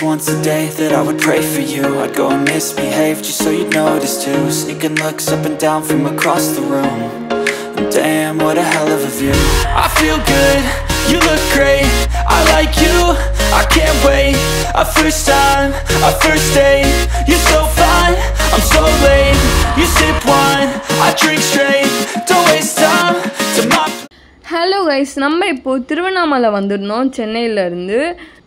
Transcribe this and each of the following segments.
once a day that I would pray for you. I'd go and misbehave just so you'd notice too. Sneaking looks up and down from across the room. And damn, what a hell of a view. I feel good, you look great, I like you, I can't wait. A first time, a first date, you're so fine, I'm so late. You sip wine, I drink straight, don't waste time to my... hello guys, நம்ம இப்போது திருவண்ணாமலை வந்துருந்தோம் சென்னையிலேருந்து.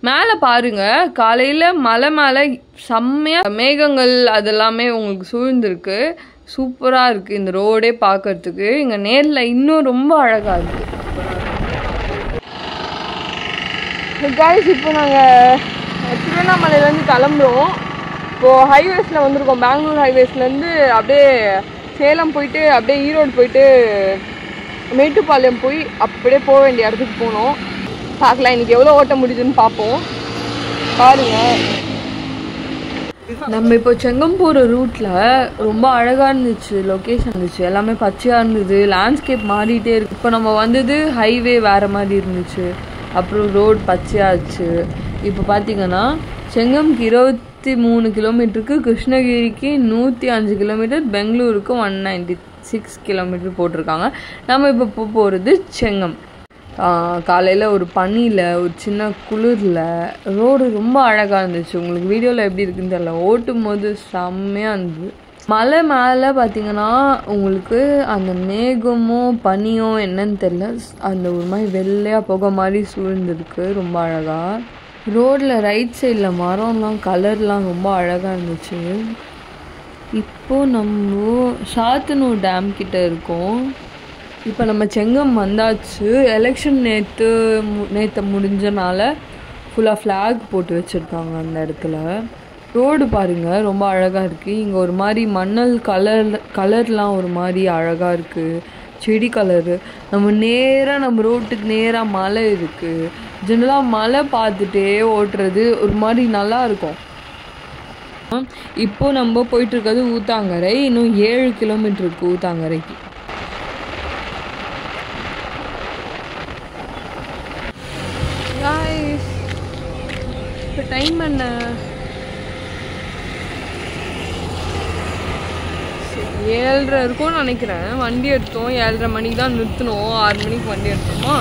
மேலே பாருங்கள், காலையில் மலை மேலே செம்மையாக மேகங்கள் அதெல்லாமே உங்களுக்கு சூழ்ந்துருக்கு. சூப்பராக இருக்குது இந்த ரோடே பார்க்குறதுக்கு. இங்கே நேரில் இன்னும் ரொம்ப அழகாக இருக்குது. கைஸ், இப்போ நாங்கள் திருவண்ணாமலையிலேருந்து கிளம்புறோம். இப்போது ஹைவேஸில் வந்திருக்கோம். பெங்களூர் ஹைவேஸ்லேருந்து அப்படியே சேலம் போயிட்டு அப்படியே ஈரோடு போயிட்டு மேட்டுப்பாளையம் போய் அப்படியே போக வேண்டிய இடத்துக்கு போனோம். பார்க்கலாம் இன்றைக்கி எவ்வளோ ஓட்ட முடியுதுன்னு பார்ப்போம். பாருங்கள், நம்ம இப்போ செங்கம் போகிற ரூட்டில் ரொம்ப அழகாக இருந்துச்சு. லொக்கேஷன் இருந்துச்சு, எல்லாமே பச்சையாக இருந்தது. லேண்ட்ஸ்கேப் மாறிட்டே இருக்கு. இப்போ நம்ம வந்தது ஹைவே வேறு மாதிரி இருந்துச்சு, அப்புறம் ரோடு பச்சையாச்சு. இப்போ பார்த்தீங்கன்னா செங்கம்க்கு 23 கிலோமீட்டருக்கு, கிருஷ்ணகிரிக்கு 105 கிலோமீட்டர், பெங்களூருக்கு 196 கிலோமீட்டர் போட்டிருக்காங்க. நம்ம இப்போ போகிறது செங்கம். காலையில் ஒரு பனியில் ஒரு சின்ன குளிரில் ரோடு ரொம்ப அழகாக இருந்துச்சு. உங்களுக்கு வீடியோவில் எப்படி இருக்குன்னு தெரியல, ஓட்டும் போது செம்மையாக இருந்தது. மலை மேலே பார்த்தீங்கன்னா உங்களுக்கு அந்த மேகமோ பனியோ என்னன்னு தெரியல, அந்த ஒரு மாதிரி வெள்ளையாக புகை மாதிரி சூழ்ந்துருக்கு. ரொம்ப அழகாக ரோடில் ரைட் சைடில் மரம்லாம் கலர்லாம் ரொம்ப அழகாக இருந்துச்சு. இப்போது நம்ம சாத்தனூர் டேம் கிட்டே இருக்கோம். இப்போ நம்ம செங்கம் வந்தாச்சு. எலெக்ஷன் நேற்று முடிஞ்சனால ஃபுல்லாக ஃப்ளாக் போட்டு வச்சுருக்காங்க அந்த இடத்துல. ரோடு பாருங்கள் ரொம்ப அழகாக இருக்குது. இங்கே ஒரு மாதிரி மணல் கலர்லாம் ஒரு மாதிரி அழகாக இருக்குது, செடி கலரு. நம்ம ரோட்டுக்கு நேராக மலை இருக்குது. ஜெனரலாக மலை பார்த்துட்டே ஓட்டுறது ஒரு மாதிரி நல்லா இருக்கும். இப்போது நம்ம போயிட்டுருக்கிறது ஊத்தாங்கரை. இன்னும் 7 கிலோமீட்டர் இருக்குது ஊத்தாங்கரைக்கு. இப்போ டைம் என்ன? 7:30 இருக்கும்னு நினைக்கிறேன். வண்டி எடுத்தோம் 7:30 மணிக்கு தான் நிறுத்தணும். 6 மணிக்கு வண்டி எடுத்தோமா.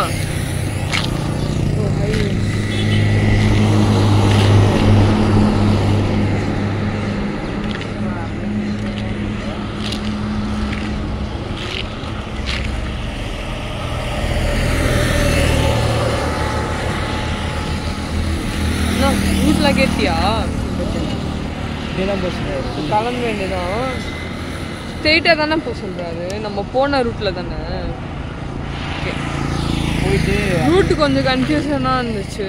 வீட்டில் கேட்டியா? கிளம்ப வேண்டியதான். ஸ்ட்ரெயிட்டாக தானே போக சொல்கிறாரு. நம்ம போன ரூட்டில் தானே. ஓகே, போயிட்டு ரூட்டு கொஞ்சம் கன்ஃபியூஷனாக இருந்துச்சு.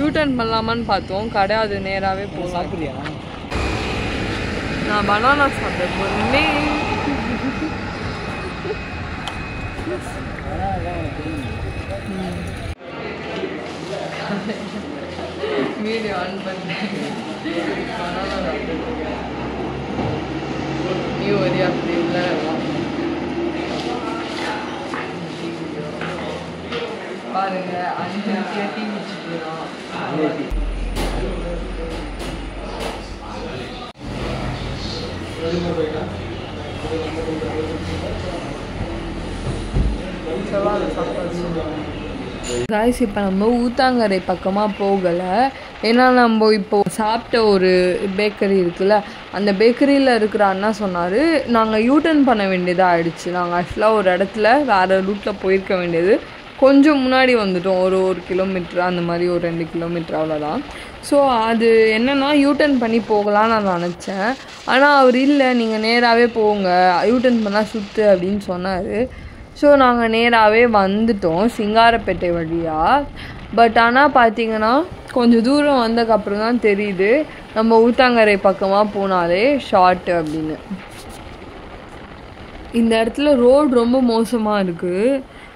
யூடர்ன் பண்ணலாமான்னு பார்த்தோம், கிடையாது, நேராகவே போகலாம். சாப்பிட்றியா? நான் பனானா சாப்பிட போகிறேன். வீடியோ ஆன் பண்ணேன். நீ வரியா? அப்படி இல்லை, பாருங்க 5 டீ வச்சுக்கலாம். காய்ஸ், இப்போ நம்ம ஊத்தாங்கரை பக்கமாக போகலை. ஏன்னா நம்ம இப்போது சாப்பிட்ட ஒரு பேக்கரி இருக்குல்ல, அந்த பேக்கரியில் இருக்கிற அண்ணா சொன்னார் நாங்கள் யூடர்ன் பண்ண வேண்டியதாக ஆயிடுச்சு. நாங்கள் ஆக்சுவலாக ஒரு இடத்துல வேறு ரூட்டில் போயிருக்க வேண்டியது, கொஞ்சம் முன்னாடி வந்துட்டோம். ஒரு கிலோமீட்டர் அந்த மாதிரி, ஒரு 2 கிலோமீட்டர் அவ்வளோதான். ஸோ அது என்னென்னா யூடர்ன் பண்ணி போகலான்னு நான் நினச்சேன். ஆனால் அவர் இல்லை, நீங்கள் நேராகவே போங்க, யூடர்ன் பண்ணால் சுற்று அப்படின்னு சொன்னார். ஸோ நாங்கள் நேராகவே வந்துட்டோம் சிங்காரப்பேட்டை வழியாக. பட் ஆனால் பார்த்தீங்கன்னா கொஞ்சம் தூரம் வந்ததுக்கப்புறம் தான் தெரியுது நம்ம ஊத்தாங்கரை பக்கமாக போனாலே ஷார்ட்டு அப்படின்னு. இந்த இடத்துல ரோடு ரொம்ப மோசமாக இருக்குது.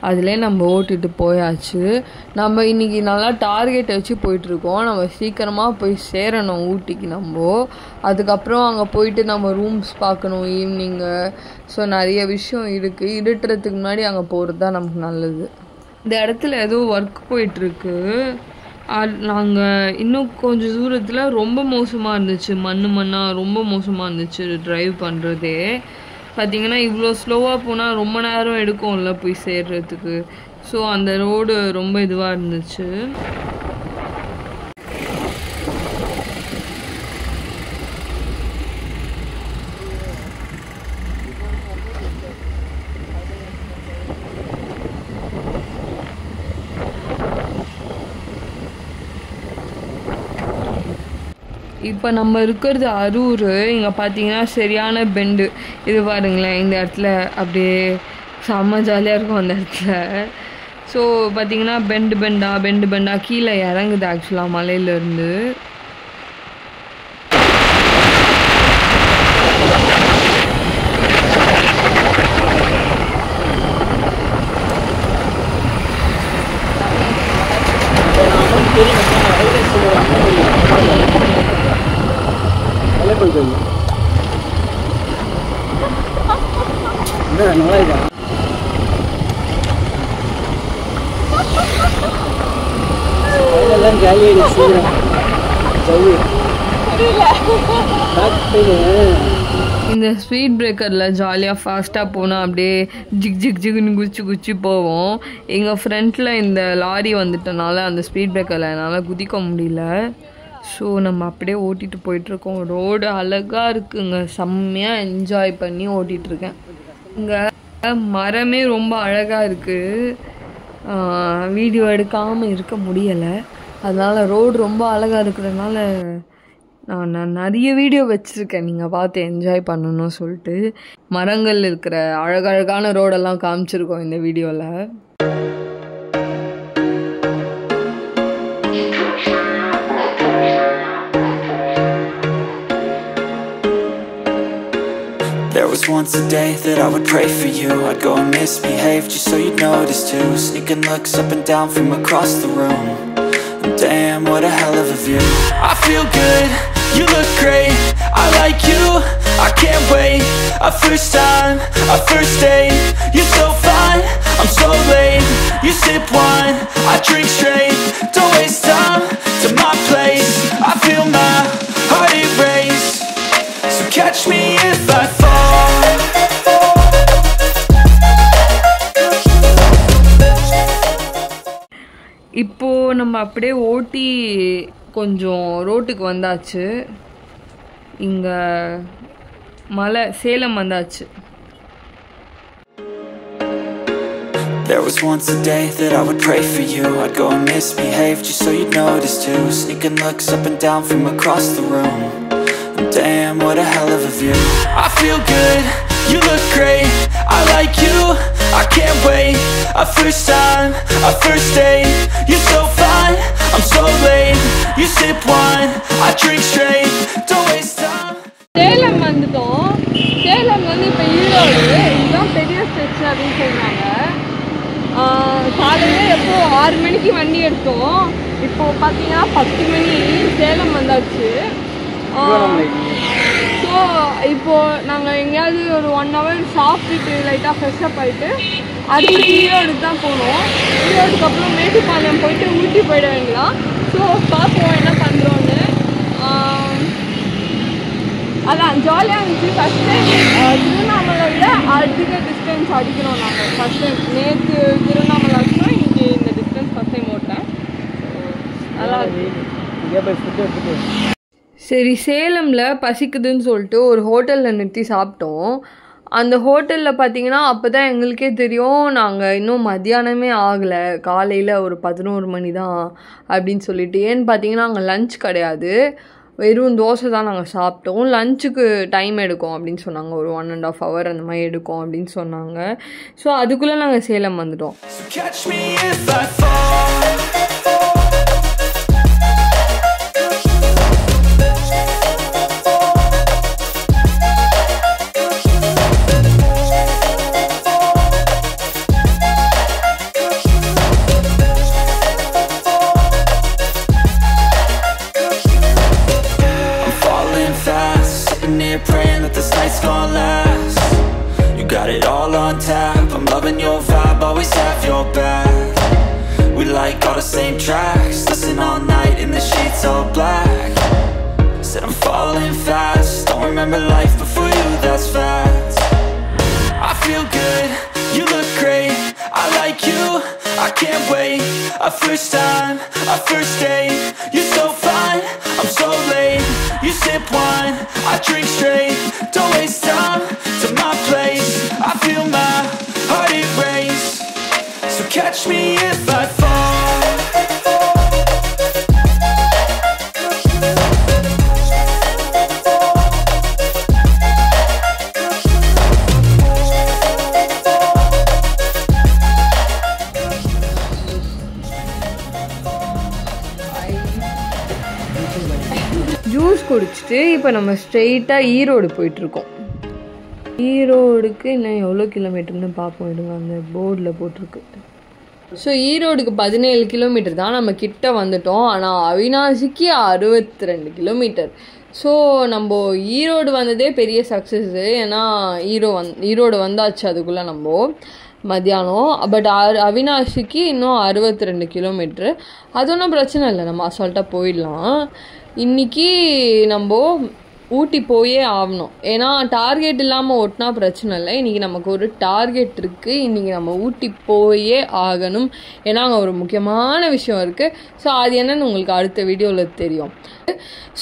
அதிலே நம்ம ஓட்டிட்டு போயாச்சு. நம்ம இன்றைக்கி நல்லா டார்கெட்டை வச்சு போயிட்டுருக்கோம். நம்ம சீக்கிரமாக போய் சேரணும் ஊட்டிக்கு. அதுக்கப்புறம் அங்கே போயிட்டு நம்ம ரூம்ஸ் பார்க்கணும் ஈவினிங்கு. ஸோ நிறைய விஷயம் இருக்குது. இருட்டுறதுக்கு முன்னாடி அங்கே போகிறது தான் நமக்கு நல்லது. இந்த இடத்துல ஏதோ ஒர்க் போயிட்டுருக்கு. நாங்கள் இன்னும் கொஞ்சம் தூரத்தில் ரொம்ப மோசமாக இருந்துச்சு, மண்ணாக ரொம்ப மோசமாக இருந்துச்சு ட்ரைவ் பண்ணுறதே. பார்த்திங்கன்னா இவ்வளோ ஸ்லோவாக போனால் ரொம்ப நேரம் எடுக்கும்ல போய் சேர்றதுக்கு. ஸோ அந்த ரோடு ரொம்ப இதுவாக இருந்துச்சு. இப்போ நம்ம இருக்கிறது அரூர். இங்கே பார்த்தீங்கன்னா சரியான பெண்டு. இது பாருங்களேன், இந்த இடத்துல அப்படியே செம்ம ஜாலியாக இருக்கும் அந்த இடத்துல. ஸோ பார்த்தீங்கன்னா பெண்டு பெண்டாக கீழே இறங்குது ஆக்சுவலாக மலையிலேருந்து. இந்த ஸ்பீட் பிரேக்கரில் ஜாலியாக ஃபாஸ்ட்டாக போனால் அப்படியே ஜிக்னு குச்சி போவோம். எங்கள் ஃப்ரண்ட்டில் இந்த லாரி வந்துட்டனால அந்த ஸ்பீட் பிரேக்கரில் என்னால் குதிக்க முடியல. ஸோ நம்ம அப்படியே ஓட்டிகிட்டு போயிட்டுருக்கோம். ரோடு அழகாக இருக்குங்க, செம்மையாக என்ஜாய் பண்ணி ஓட்டிகிட்ருக்கேன். இங்கே மரமே ரொம்ப அழகாக இருக்குது. வீடியோ எடுக்காமல் இருக்க முடியலை. அதனால் ரோடு ரொம்ப அழகாக இருக்கிறதுனால நான் நிறைய வீடியோ வச்சுருக்கேன், நீங்கள் பார்த்து என்ஜாய் பண்ணணும்னு சொல்லிட்டு. மரங்கள் இருக்கிற அழகழகான ரோடெல்லாம் காமிச்சிருக்கோம் இந்த வீடியோவில். There was once a day that I would pray for you. I'd go and misbehave just so you'd notice too. Sneaking looks up and down from across the room. And damn, what a hell of a view. I feel good, you look great, I like you, I can't wait. A first time, a first date, you're so fine, I'm so late. You sip wine, I drink straight. Don't waste time to my place. I feel my heart erase. So catch me if I fall. இப்போது நம்ம அப்படியே ஓட்டி கொஞ்சம் ரோட்டுக்கு வந்தாச்சு. இங்கே மலை சேலம் வந்தாச்சு. There was once a day that I would pray for you. I'd go and misbehave just so you'd notice too. Sneaking looks up and down from across the room. And damn, what a hell of a view. I feel good, you look great, I like you, I can't wait. A first time, a first date, you're so fine, I'm so late. You sip wine, I drink straight. Don't waste time. Salem வந்துட்டோம். சேலம் வந்து இப்போ ஈரோடு, இதுதான் பெரிய stretch அப்படின்னு சொல்கிறாங்க. காலையில் எப்போ 6 மணிக்கு வண்டி எடுத்தோம். இப்போது பார்த்தீங்கன்னா 10 மணி சேலம் வந்தாச்சு. ஸோ இப்போது நாங்கள் எங்கேயாவது ஒரு 1 hour சாப்பிட்டுட்டு லைட்டாக ஃப்ரெஷ்ஷப் ஆகிட்டு அடுத்து ஈரோடுக்கு தான் போனோம். ஈரோடுக்கு அப்புறம் மேட்டுப்பாளையம் போயிட்டு ஊட்டி போயிட வேண்டியதான். ஸோ பார்ப்போம் என்ன பண்ணுறோன்னு. அதான் ஜாலியாக இருந்துச்சு. ஃபஸ்ட் டைம் திருவண்ணாமலை விட அதிக டிஸ்டன்ஸ் அடிக்கிறோம் நாங்கள். ஃபஸ்ட் டைம் நேற்று திருவண்ணாமலை அடிச்சோம், இன்றைக்கி இந்த டிஸ்டன்ஸ் ஃபஸ்ட் டைம் ஓட்டேன். நல்லா இருக்கு. சரி, சேலமில் பசிக்குதுன்னு சொல்லிட்டு ஒரு ஹோட்டலில் நிறுத்தி சாப்பிட்டோம். அந்த ஹோட்டலில் பார்த்தீங்கன்னா அப்போ தான் எங்களுக்கே தெரியும் நாங்கள் இன்னும் மத்தியானமே ஆகலை, காலையில் ஒரு 11 மணி தான் அப்படின்னு சொல்லிட்டு. ஏன்னு பார்த்தீங்கன்னா அங்கே லஞ்ச் கிடையாது, வெறும் தோசை தான் நாங்கள் சாப்பிட்டோம். லஞ்சுக்கு டைம் எடுக்கும் அப்படின்னு சொன்னாங்க, ஒரு 1.5 hour அந்த மாதிரி எடுக்கும் அப்படின்னு சொன்னாங்க. ஸோ அதுக்குள்ளே நாங்கள் சேலம் வந்துட்டோம். Praying that this night's gonna last. You got it all on tap, I'm loving your vibe, always have your back. We we like all the same tracks. Listen all night in the sheets all black. Said I'm falling fast. Don't remember life before you, that's facts. I feel good, you look great. I like you, I can't wait. A first time, a first date. You're so fine, I'm so late. You sip wine, I drink straight. Don't waste time to my place. I feel my heart erase. So catch me if I fall. Juice குடிச்சிட்டு இப்போ நம்ம ஸ்ட்ரெயிட்டாக ஈரோடு போயிட்டுருக்கோம். ஈரோடுக்கு இன்னும் எவ்வளோ கிலோமீட்டர்னு பார்ப்போம், எடுங்க அந்த போர்டில் போட்டிருக்கு. ஸோ ஈரோடுக்கு 17 கிலோமீட்டர் தான், நம்ம கிட்ட வந்துட்டோம். ஆனால் அவினாசிக்கு 62 கிலோமீட்டர். ஸோ நம்ம ஈரோடு வந்ததே பெரிய சக்ஸஸ்ஸு. ஏன்னா ஈரோடு வந்தாச்சு அதுக்குள்ளே நம்ம மத்தியானம். பட் அவினாசிக்கு இன்னும் 62 கிலோமீட்ரு. அது ஒன்றும் பிரச்சனை இல்லை, நம்ம அசால்ட்டாக போயிடலாம். இன்றைக்கி நம்ம ஊட்டி போயே ஆகணும். ஏன்னா டார்கெட் இல்லாமல் ஓட்டினா பிரச்சனை இல்லை. இன்றைக்கி நமக்கு ஒரு டார்கெட் இருக்குது, இன்றைக்கி நம்ம ஊட்டி போயே ஆகணும். ஏன்னா அங்கே ஒரு முக்கியமான விஷயம் இருக்குது. ஸோ அது என்னன்னு உங்களுக்கு அடுத்த வீடியோவில் தெரியும்.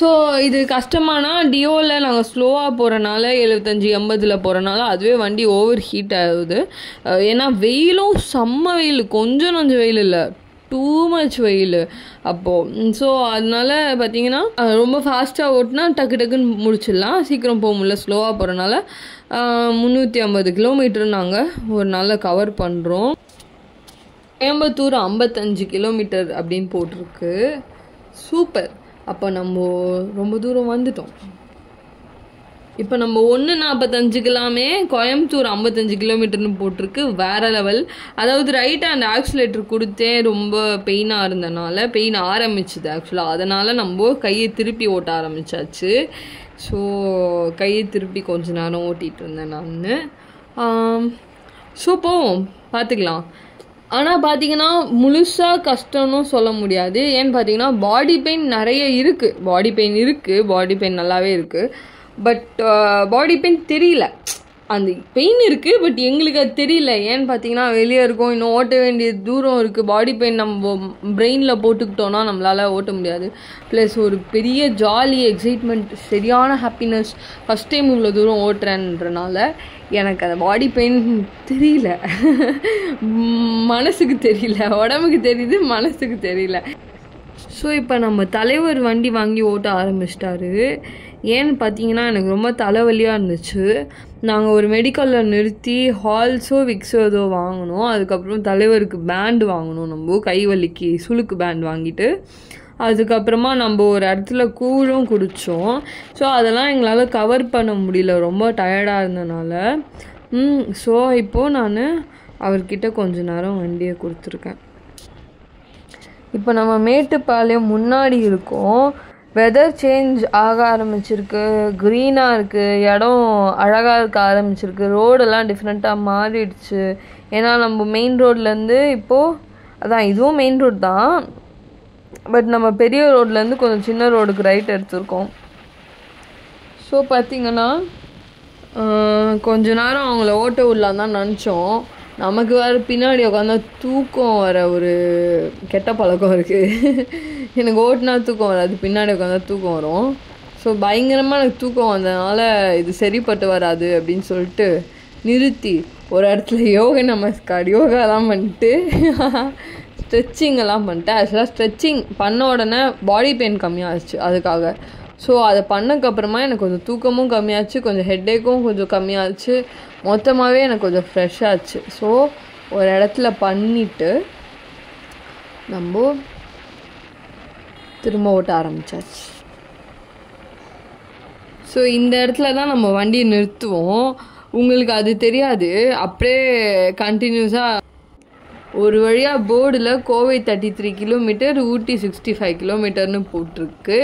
ஸோ இது கஷ்டமானா டியோவில் நாங்கள் ஸ்லோவாக போகிறனால 75-80 போகிறனால அதுவே வண்டி ஓவர் ஹீட் ஆகுது. ஏன்னா வெயிலும் செம்ம வெயில், கொஞ்சம் நஞ்சம் வெயில் இல்லை, டூ மச் வெயில் அப்போது. ஸோ அதனால பார்த்தீங்கன்னா ரொம்ப ஃபாஸ்ட்டாக ஓட்டினா டக்கு டக்குன்னு முடிச்சிடலாம், சீக்கிரம் போக முடியல. ஸ்லோவாக போகிறனால 350 கிலோமீட்டர் நாங்கள் ஒரு நாளில் கவர் பண்ணுறோம். கோயம்புத்தூர் 55 கிலோமீட்டர் அப்படின்னு போட்டிருக்கு. சூப்பர். அப்போ நம்ம ரொம்ப தூரம் வந்துட்டோம். இப்போ நம்ம 1:45 கோயம்புத்தூர் 55 கிலோமீட்டர்னு போட்டிருக்கு. வேறு லெவல். அதாவது ரைட் ஹேண்ட் ஆக்சிலேட்டர் கொடுத்தே ரொம்ப பெயினாக இருந்தனால, பெயின் ஆரம்பிச்சுது ஆக்சுவலாக. அதனால் நம்ம கையை திருப்பி ஓட்ட ஆரம்பித்தாச்சு. ஸோ கையை திருப்பி கொஞ்ச நேரம் ஓட்டிகிட்டு இருந்தேன் நான். ஸோ போவோம், பார்த்துக்கலாம். ஆனால் பார்த்தீங்கன்னா முழுசாக கஷ்டம்னு சொல்ல முடியாது. ஏன்னு பார்த்தீங்கன்னா பாடி பெயின் நிறைய இருக்குது. பாடி பெயின் நல்லாவே இருக்குது. பட் பாடி பெயின் தெரியல. அந்த பெயின் இருக்குது, பட் எங்களுக்கு அது தெரியல. ஏன்னு பார்த்தீங்கன்னா வெளியே இருக்கும், இன்னும் ஓட்ட வேண்டிய தூரம் இருக்குது. பாடி பெயின் நம்ம பிரெயினில் போட்டுக்கிட்டோன்னா நம்மளால் ஓட்ட முடியாது. ப்ளஸ் ஒரு பெரிய ஜாலி, எக்ஸைட்மெண்ட், சரியான ஹாப்பினஸ். ஃபஸ்ட் டைம் இவ்வளோ தூரம் ஓட்டுறேன்றனால எனக்கு அந்த பாடி பெயின் தெரியல. மனசுக்கு தெரியல, உடம்புக்கு தெரியுது, மனசுக்கு தெரியல. ஸோ இப்போ நம்ம தலைவர் வண்டி வாங்கி ஓட்ட ஆரம்பிச்சிட்டாரு. ஏன்னு பார்த்தீங்கன்னா எனக்கு ரொம்ப தலைவலியாக இருந்துச்சு. நாங்கள் ஒரு மெடிக்கலில் நிறுத்தி ஹால்ஸோ விக்ஸோ ஏதோ வாங்கினோம். அதுக்கப்புறம் தலைவருக்கு பேண்டு வாங்கினோம். நம்ம கைவலிக்கு சுளுக்கு பேண்ட் வாங்கிட்டு அதுக்கப்புறமா நம்ம ஒரு இடத்துல கூழும் குடித்தோம். ஸோ அதெல்லாம் எங்களால் கவர் பண்ண முடியல, ரொம்ப டயர்டாக இருந்தனால. ஸோ இப்போது நான் அவர்கிட்ட கொஞ்ச நேரம் வண்டியை கொடுத்துருக்கேன். இப்போ நம்ம மேட்டுப்பாளையம் முன்னாடி இருக்கோம். வெதர் சேஞ்ச் ஆக ஆரம்பிச்சிருக்கு, க்ரீனாக இருக்குது, இடம் அழகாக இருக்க ஆரம்பிச்சிருக்கு. ரோடெல்லாம் டிஃப்ரெண்ட்டாக மாறிடுச்சு. ஏன்னா நம்ம மெயின் ரோட்லேருந்து இப்போது அதான் இதுவும் மெயின் ரோடு தான், பட் நம்ம பெரிய ரோட்லேருந்து கொஞ்சம் சின்ன ரோடுக்கு ரைட் எடுத்துருக்கோம். ஸோ பார்த்திங்கன்னா கொஞ்ச நேரம் அவங்கள ஓட்ட விடலாம் தான் நினச்சோம். நமக்கு வேறு பின்னாடி உட்காந்தா தூக்கம் வர ஒரு கெட்ட பழக்கம் இருக்குது. எனக்கு ஓட்டினா தூக்கம் வராது, பின்னாடி உட்காந்தா தூக்கம் வரும். ஸோ பயங்கரமாக எனக்கு தூக்கம் வந்ததுனால இது சரிப்பட்டு வராது அப்படின்னு சொல்லிட்டு நிறுத்தி ஒரு இடத்துல யோகாலாம் பண்ணிட்டு ஸ்ட்ரெச்சிங் எல்லாம் பண்ணிட்டேன். ஆக்சுவலாக ஸ்ட்ரெச்சிங் பண்ண உடனே பாடி பெயின் கம்மியாகிடுச்சு அதுக்காக. ஸோ அதை பண்ணக்கப்புறமா எனக்கு கொஞ்சம் தூக்கமும் கம்மியாச்சு, கொஞ்சம் ஹெட்டேக்கும் கொஞ்சம் கம்மியாச்சு, மொத்தமாகவே எனக்கு கொஞ்சம் ஃப்ரெஷ்ஷாச்சு. ஸோ ஒரு இடத்துல பண்ணிவிட்டு நம்ம திரும்ப ஓட்ட ஆரம்பித்தாச்சு. ஸோ இந்த இடத்துல தான் நம்ம வண்டியை நிறுத்துவோம். உங்களுக்கு அது தெரியாது, அப்படியே கண்டினியூஸாக ஒரு வழியாக போர்டில் கோவை 33 கிலோமீட்டர், ஊட்டி 65 கிலோமீட்டர்னு போட்டிருக்கு.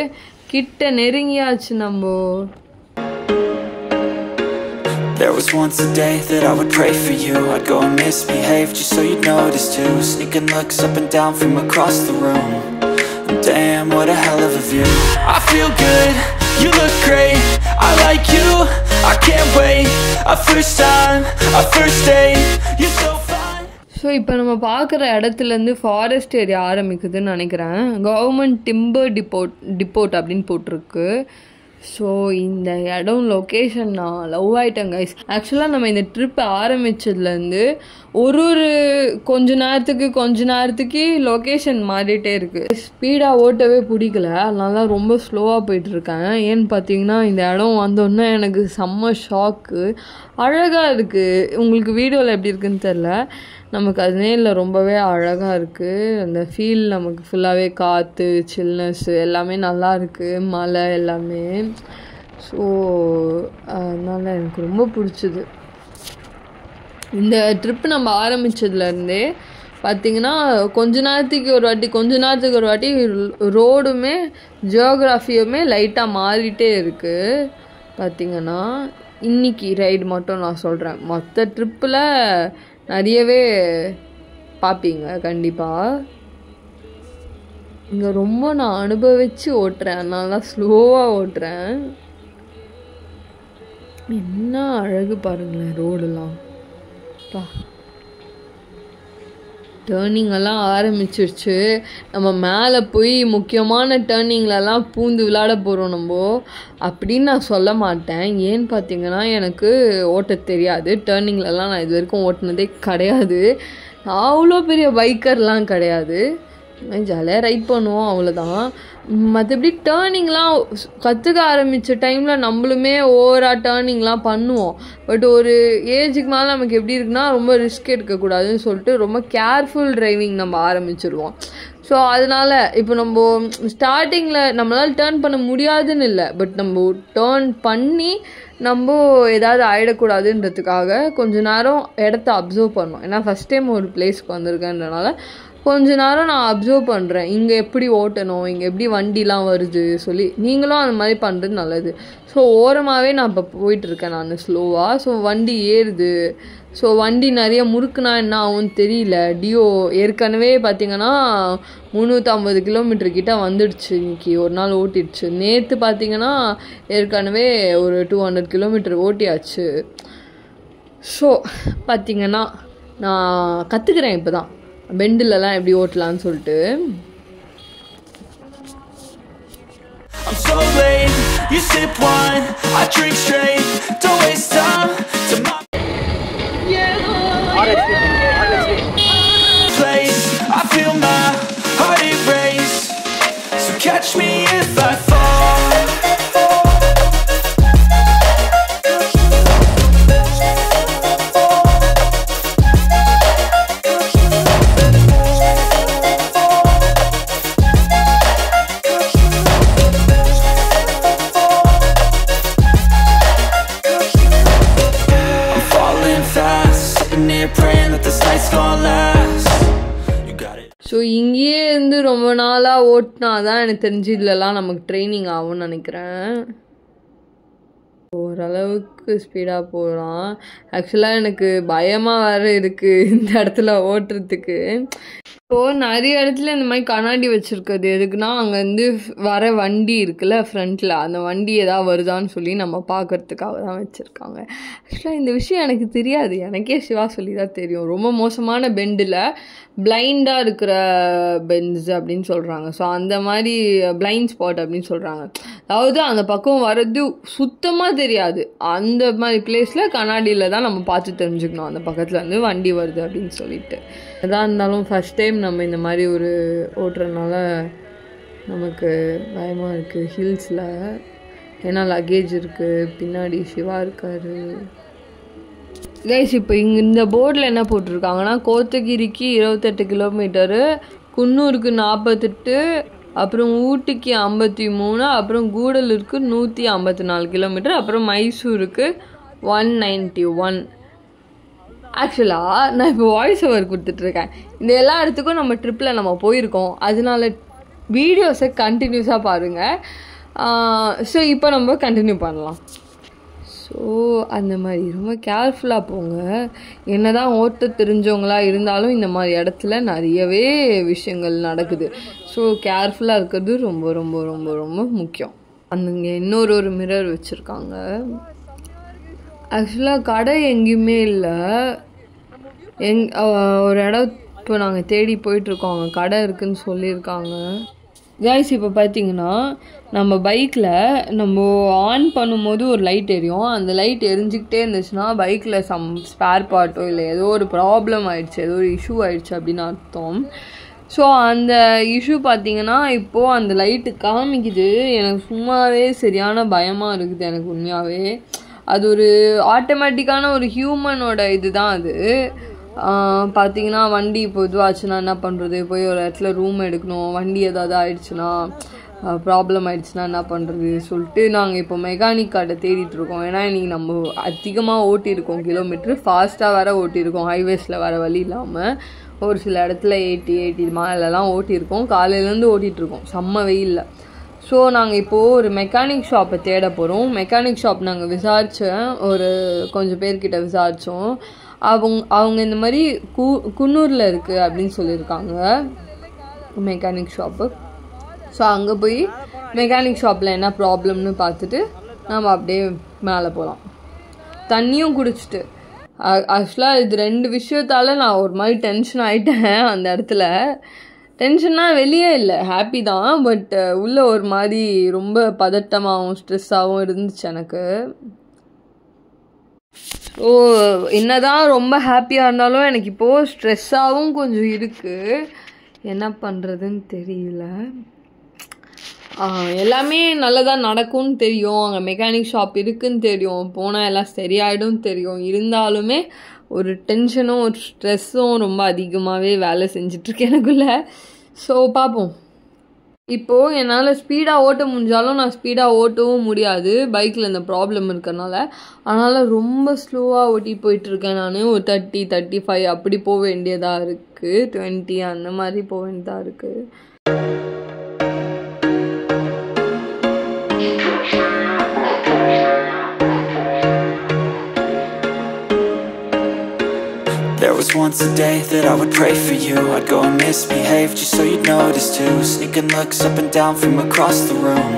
கிட்ட நெருங்கியாச்சு நம்ம. There was once a day that I would pray for you. I'd go and misbehave just so you'd notice too. Sneaking looks up and down from across the room. And damn, what a hell of a view. I feel good, you look great, I like you, I can't wait. A first time, a first date, you're so fine. So இப்போ நம்ம பார்க்குற இடத்துலேருந்து forest area ஆரம்பிக்குதுன்னு நினைக்கிறேன். Government timber டிப்போட் அப்படின்னு போட்டிருக்கு. So இந்த இடம் location நான் லவ் ஆகிட்டேன் கைஸ். ஆக்சுவலாக நம்ம இந்த ட்ரிப் ஆரம்பித்ததுலேருந்து ஒரு கொஞ்ச நேரத்துக்கு லொக்கேஷன் மாறிட்டே இருக்குது. ஸ்பீடாக ஓட்டவே பிடிக்கல, அதனால ரொம்ப ஸ்லோவாக போயிட்டுருக்கேன். ஏன்னு பார்த்தீங்கன்னா இந்த இடம் வந்தோடனே எனக்கு செம்ம ஷாக்கு. அழகாக இருக்குது. உங்களுக்கு வீடியோவில் எப்படி இருக்குன்னு தெரில, நமக்கு அது நேரில் ரொம்பவே அழகாக இருக்குது. அந்த ஃபீல் நமக்கு ஃபுல்லாகவே காற்று, சில்னஸ்ஸு எல்லாமே நல்லா இருக்குது, மலை எல்லாமே. ஸோ அதனால் எனக்கு ரொம்ப பிடிச்சிது. இந்த ட்ரிப்பு நம்ம ஆரம்பித்ததுலேருந்தே பார்த்திங்கன்னா கொஞ்ச நேரத்துக்கு ஒரு வாட்டி ரோடுமே ஜியோகிராஃபியுமே லைட்டாக மாறிட்டே இருக்குது. பார்த்திங்கன்னா இன்றைக்கி ரைடு மட்டும் நான் சொல்கிறேன், மற்ற ட்ரிப்பில் நிறையவே பார்ப்பீங்க கண்டிப்பாக. இங்கே ரொம்ப நான் அனுபவித்து ஓட்டுறேன், அதனால தான் ஸ்லோவாக ஓட்டுறேன். என்ன அழகு பாருங்களேன் ரோடெல்லாம். டேர்னிங்கெல்லாம் ஆரம்பிச்சிருச்சு. நம்ம மேலே போய் முக்கியமான டேர்னிங்லலாம் பூந்து விளையாட போகிறோம் நம்ம அப்படின்னு நான் சொல்ல மாட்டேன். ஏன்னு பார்த்தீங்கன்னா எனக்கு ஓட்ட தெரியாது. டேர்னிங்லலாம் நான் இது வரைக்கும் ஓட்டினதே கிடையாது. அவ்வளோ பெரிய பைக்கர்லாம் கிடையாது, ஜாலியாக ரைட் பண்ணுவோம் அவ்வளோதான். மற்றபடி டேர்னிங்லாம் கற்றுக்க ஆரம்பித்த டைமில் நம்மளுமே ஓவராக டேர்னிங்லாம் பண்ணுவோம். பட் ஒரு ஏஜுக்கு மேலே நமக்கு எப்படி இருக்குன்னா ரொம்ப ரிஸ்க் எடுக்கக்கூடாதுன்னு சொல்லிட்டு ரொம்ப கேர்ஃபுல் டிரைவிங் நம்ம ஆரம்பிச்சிடுவோம். ஸோ அதனால் இப்போ நம்ம ஸ்டார்டிங்கில் நம்மளால் டேர்ன் பண்ண முடியாதுன்னு இல்லை, பட் நம்ம டேர்ன் பண்ணி நம்ம ஏதாவது ஆகிடக்கூடாதுன்றதுக்காக கொஞ்ச நேரம் இடத்த அப்சர்வ் பண்ணோம். ஏன்னா ஃபஸ்ட் டைம் ஒரு பிளேஸ்க்கு வந்திருக்கேன்றனால கொஞ்ச நேரம் நான் அப்சர்வ் பண்ணுறேன், இங்கே எப்படி ஓட்டணும், இங்கே எப்படி வண்டிலாம் வருது சொல்லி. நீங்களும் அந்த மாதிரி பண்ணுறது நல்லது. ஸோ ஓரமாகவே நான் இப்போ போயிட்டுருக்கேன் நான் ஸ்லோவாக. ஸோ வண்டி ஏறுது. ஸோ வண்டி நிறைய முறுக்குனா என்ன ஆகும்னு தெரியல. டியோ ஏற்கனவே பார்த்திங்கன்னா 350 கிலோமீட்டர் கிட்ட வந்துடுச்சு. இன்றைக்கி ஒரு நாள் ஓட்டிடுச்சு. நேற்று பார்த்திங்கன்னா ஏற்கனவே ஒரு 200 கிலோமீட்டர் ஓட்டியாச்சு. ஸோ பார்த்திங்கன்னா நான் கற்றுக்கிறேன் இப்போ தான் பெண்டிலலாம் எப்படி ஓட்டலான்னு சொல்லிட்டு. I'm so late, you sip wine, I drink straight, don't waste time to my place, I feel my heart erase, so catch me if I fall. So இங்கேயே இருந்து ரொம்ப நாளாக ஓட்டினா தான் எனக்கு தெரிஞ்சு இதுலலாம் நமக்கு ட்ரைனிங் ஆகும்னு நினைக்கிறேன். ஓரளவுக்கு ஸ்பீடாக போகலாம். ஆக்சுவலாக எனக்கு பயமாக வேறு இருக்குது இந்த இடத்துல ஓட்டுறதுக்கு. இப்போது நிறைய இடத்துல இந்த மாதிரி கண்ணாடி வச்சுருக்குது எதுக்குன்னா அங்கேருந்து வர வண்டி இருக்குல்ல ஃப்ரண்ட்டில், அந்த வண்டி எதாவது வருதான்னு சொல்லி நம்ம பார்க்குறதுக்காக தான் வச்சுருக்காங்க. ஆக்சுவலாக இந்த விஷயம் எனக்கு தெரியாது, எனக்கே சிவா சொல்லி தான் தெரியும். ரொம்ப மோசமான பெண்டில் பிளைண்டாக இருக்கிற பெண்ட்ஸ் அப்படின்னு சொல்கிறாங்க. ஸோ அந்த மாதிரி பிளைண்ட் ஸ்பாட் அப்படின்னு சொல்கிறாங்க. அதாவது அந்த பக்கம் வர்றது சுத்தமாக தெரியாது. அந்த மாதிரி பிளேஸில் கண்ணாடியில் தான் நம்ம பார்த்து தெரிஞ்சுக்கணும் அந்த பக்கத்தில் வந்து வண்டி வருது அப்படின்னு சொல்லிட்டு. எதாக இருந்தாலும் ஃபஸ்ட் டைம் நம்ம இந்த மாதிரி ஒரு ஓட்டுறதுனால நமக்கு பயமாக இருக்குது ஹில்ஸில். ஏன்னா லக்கேஜ் இருக்குது, பின்னாடி சிவா இருக்கார். கைஸ் இப்போ இங்கே இந்த போர்டில் என்ன போட்டிருக்காங்கன்னா கோத்தகிரிக்கு 28 கிலோமீட்டரு, குன்னூருக்கு 48, அப்புறம் ஊட்டிக்கு 53, அப்புறம் கூடலூருக்கு 154 கிலோமீட்டர், அப்புறம் மைசூருக்கு 191. ஆக்சுவலாக நான் இப்போ வாய்ஸ் ஓவர் கொடுத்துட்ருக்கேன். இந்த எல்லா இடத்துக்கும் நம்ம ட்ரிப்பில் நம்ம போயிருக்கோம், அதனால வீடியோஸை கண்டினியூஸாக பாருங்கள். ஸோ இப்போ நம்ம கண்டினியூ பண்ணலாம். ஸோ ஸோ அந்த மாதிரி ரொம்ப கேர்ஃபுல்லாக போங்க. என்ன தான் ஓட்ட தெரிஞ்சவங்களாக இருந்தாலும் இந்த மாதிரி இடத்துல நிறையவே விஷயங்கள் நடக்குது. ஸோ கேர்ஃபுல்லாக இருக்கிறது ரொம்ப ரொம்ப ரொம்ப ரொம்ப முக்கியம். அங்கே இன்னொரு மிரர் வச்சுருக்காங்க. ஆக்சுவலாக கடை எங்கேயுமே இல்லை. ஒரு இடம் இப்போ நாங்கள் தேடி போயிட்டுருக்கோம். அங்கே கடை இருக்குதுன்னு சொல்லியிருக்காங்க. கைஸ் இப்போ பார்த்தீங்கன்னா நம்ம பைக்கில் நம்ம ஆன் பண்ணும்போது ஒரு லைட் எரியும். அந்த லைட் எரிஞ்சிக்கிட்டே இருந்துச்சுன்னா பைக்கில் சம் ஸ்பேர் பார்ட்டோ இல்லை ஏதோ ஒரு ப்ராப்ளம் ஆகிடுச்சு, ஏதோ ஒரு இஷ்யூ ஆகிடுச்சு அப்படின்னு அர்த்தம். ஸோ அந்த இஷ்யூ பார்த்தீங்கன்னா இப்போது அந்த லைட்டு காமிக்குது. எனக்கு சும்மாவே சரியான பயமாக இருக்குது எனக்கு உண்மையாகவே. அது ஒரு ஆட்டோமேட்டிக்கான ஒரு ஹியூமனோட இது தான் அது. பார்த்தீங்கன்னா வண்டி இப்போ இதுவாச்சுன்னா என்ன பண்ணுறது, போய் ஒரு இடத்துல ரூம் எடுக்கணும், வண்டி ஏதாவது ஆயிடுச்சுன்னா ப்ராப்ளம் ஆகிடுச்சுன்னா என்ன பண்ணுறது சொல்லிட்டு நாங்கள் இப்போ மெக்கானிக் கார்டை தேடிட்டுருக்கோம். ஏன்னா இன்றைக்கி நம்ம அதிகமாக ஓட்டியிருக்கோம், கிலோமீட்ரு ஃபாஸ்ட்டாக வேறு ஓட்டியிருக்கோம், ஹைவேஸில் வேறு வழி இல்லாமல். ஒரு சில இடத்துல 80 மைலெலாம் ஓட்டியிருக்கோம். காலையிலேருந்து ஓட்டிகிட்ருக்கோம் செம்ம வெயிலில். ஸோ நாங்கள் இப்போது ஒரு மெக்கானிக் ஷாப்பை தேட போகிறோம். மெக்கானிக் ஷாப் நாங்கள் விசாரித்தேன், ஒரு கொஞ்சம் பேர்கிட்ட விசாரித்தோம். அவங்க இந்த மாதிரி குன்னூரில் இருக்குது அப்படின்னு சொல்லியிருக்காங்க மெக்கானிக் ஷாப்பு. ஸோ அங்கே போய் மெக்கானிக் ஷாப்பில் என்ன ப்ராப்ளம்னு பார்த்துட்டு நம்ம அப்படியே மேலே போகலாம். தண்ணியும் குடிச்சிட்டு ஆக்சுவலாக இது 2 விஷயத்தால் நான் ஒரு மாதிரி டென்ஷன் ஆகிட்டேன். அந்த இடத்துல டென்ஷன்னா வெளியே இல்லை, ஹாப்பி தான், பட் உள்ளே ஒரு மாதிரி ரொம்ப பதட்டமாகவும் ஸ்ட்ரெஸ்ஸாகவும் இருந்துச்சு எனக்கு. ஸோ என்ன தான் ரொம்ப ஹாப்பியாக இருந்தாலும் எனக்கு இப்போது ஸ்ட்ரெஸ்ஸாகவும் கொஞ்சம் இருக்குது. என்ன பண்ணுறதுன்னு தெரியல. எல்லாமே நல்லதாக நடக்கும்னு தெரியும், அங்கே மெக்கானிக் ஷாப் இருக்குதுன்னு தெரியும், போனால் எல்லாம் சரியாயிடும் தெரியும். இருந்தாலுமே ஒரு டென்ஷனும் ஒரு ஸ்ட்ரெஸ்ஸும் ரொம்ப அதிகமாகவே வேலை செஞ்சிட்ருக்கேன் எனக்குள்ளே. ஸோ பார்ப்போம். இப்போது என்னால் ஸ்பீடாக ஓட்ட முடிஞ்சாலும் நான் ஸ்பீடாக ஓட்டவும் முடியாது, பைக்கில் இந்த ப்ராப்ளம் இருக்கிறனால. அதனால் ரொம்ப ஸ்லோவாக ஓட்டி போயிட்டுருக்கேன் நான். ஒரு 30, 35 அப்படி போக வேண்டியதாக இருக்குது, 20 அந்த மாதிரி போக வேண்டியதாக இருக்குது. There was once a day that I would pray for you. I'd go and misbehave just so you'd notice too. Sneaking looks up and down from across the room.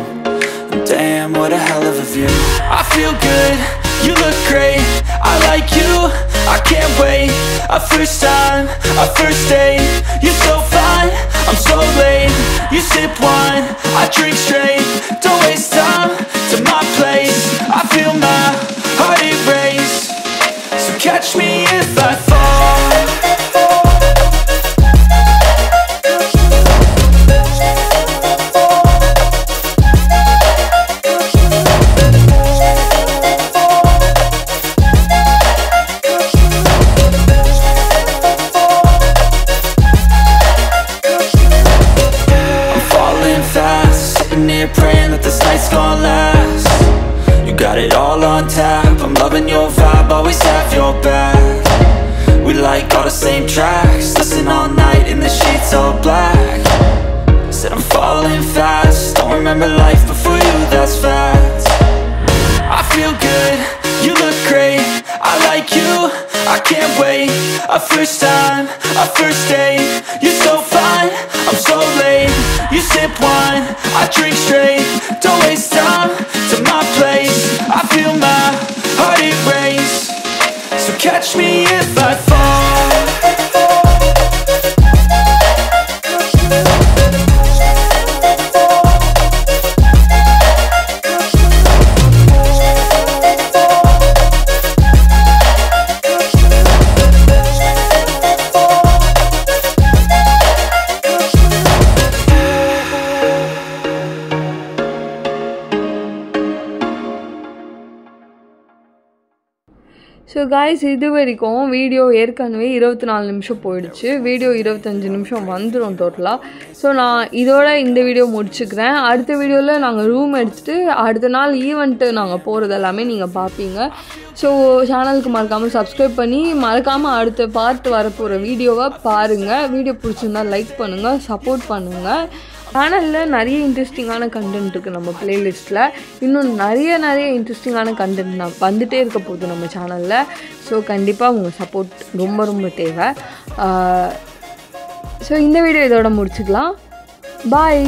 And damn, what a hell of a view. I feel good, you look great, I like you, I can't wait. A first time, a first date, you're so fine, I'm so late. You sip wine, I drink straight, don't waste time to my place. I feel my heart erase, so catch me if I fall. Praying that this night's gonna last. You got it all on tap, I'm loving your vibe, always have your back. We like all the same tracks, listen all night in the sheets all black. Said I'm falling fast, don't remember life before you, that's fact. I feel good, you look great, I like you, I can't wait. A first time, a first date, you're so fine, I'm so late. You sip wine, I drink straight, don't waste time to my place. I feel my heart erase, so catch me if I fall. So guys, இது வரைக்கும் video ஏற்கனவே 24 நிமிஷம் போயிடுச்சு. Video 25 நிமிஷம் வந்துடும் டோட்டலாக. So நான் இதோட இந்த வீடியோ முடிச்சுக்கிறேன். அடுத்த வீடியோவில் நாங்கள் ரூம் எடுத்துகிட்டு அடுத்த நாள் ஈவெண்ட்டு நாங்கள் போகிறது எல்லாமே நீங்கள் பார்ப்பீங்க. ஸோ சேனலுக்கு மறக்காமல் சப்ஸ்கிரைப் பண்ணி மறக்காமல் அடுத்த பார்ட் வரப்போகிற வீடியோவை பாருங்கள். வீடியோ பிடிச்சிருந்தால் லைக் பண்ணுங்கள், சப்போர்ட் பண்ணுங்கள். சேனலில் நிறைய இன்ட்ரெஸ்டிங்கான கண்டென்ட் இருக்குது நம்ம ப்ளேலிஸ்ட்டில். இன்னும் நிறைய இன்ட்ரெஸ்டிங்கான கண்டென்ட் நான் வந்துகிட்டே இருக்க போகுது நம்ம சேனலில். ஸோ கண்டிப்பாக உங்கள் சப்போர்ட் ரொம்ப தேவை. ஸோ இந்த வீடியோ இதோட முடிச்சுக்கலாம். பாய்.